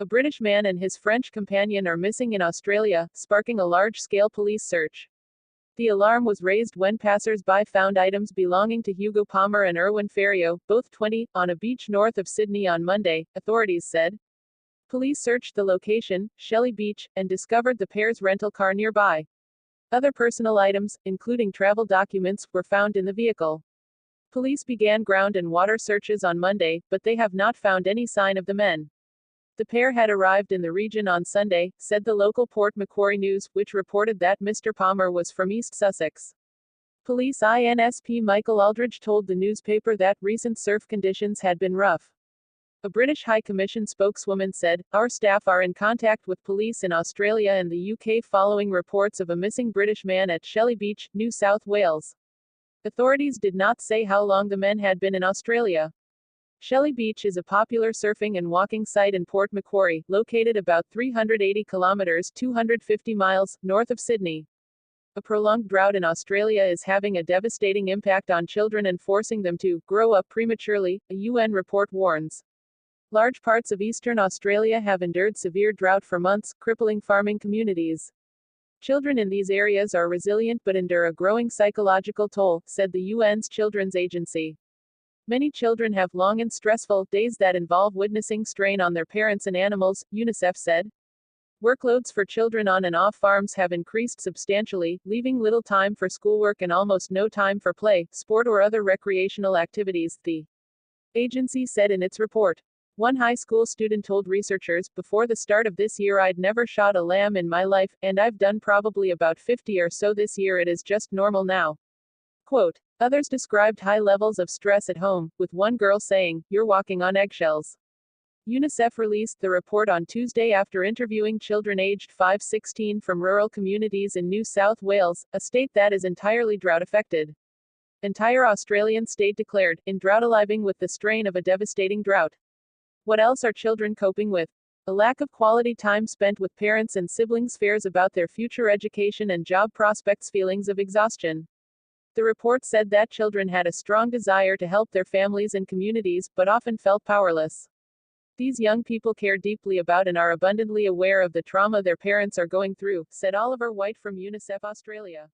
A British man and his French companion are missing in Australia, sparking a large-scale police search. The alarm was raised when passers-by found items belonging to Hugo Palmer and Erwin Ferriot, both 20, on a beach north of Sydney on Monday, authorities said. Police searched the location, Shelly Beach, and discovered the pair's rental car nearby. Other personal items, including travel documents, were found in the vehicle. Police began ground and water searches on Monday, but they have not found any sign of the men. The pair had arrived in the region on Sunday, said the local Port Macquarie News, which reported that Mr. Palmer was from East Sussex. Police INSP Michael Aldridge told the newspaper that recent surf conditions had been rough. A British High Commission spokeswoman said, "Our staff are in contact with police in Australia and the UK following reports of a missing British man at Shelly Beach, New South Wales." Authorities did not say how long the men had been in Australia. Shelly Beach is a popular surfing and walking site in Port Macquarie, located about 380 kilometers (250 miles) north of Sydney. A prolonged drought in Australia is having a devastating impact on children and forcing them to grow up prematurely, a UN report warns. Large parts of eastern Australia have endured severe drought for months, crippling farming communities. Children in these areas are resilient but endure a growing psychological toll, said the UN's Children's Agency. Many children have long and stressful days that involve witnessing strain on their parents and animals, UNICEF said. Workloads for children on and off farms have increased substantially, leaving little time for schoolwork and almost no time for play, sport or other recreational activities, the agency said in its report. One high school student told researchers, "Before the start of this year I'd never shot a lamb in my life, and I've done probably about 50 or so this year. It is just normal now." Quote. Others described high levels of stress at home, with one girl saying, "You're walking on eggshells." UNICEF released the report on Tuesday after interviewing children aged 5–16 from rural communities in New South Wales, a state that is entirely drought-affected. Entire Australian state declared, in drought, living with the strain of a devastating drought. What else are children coping with? A lack of quality time spent with parents and siblings, fears about their future education and job prospects, feelings of exhaustion. The report said that children had a strong desire to help their families and communities, but often felt powerless. These young people care deeply about and are abundantly aware of the trauma their parents are going through, said Oliver White from UNICEF Australia.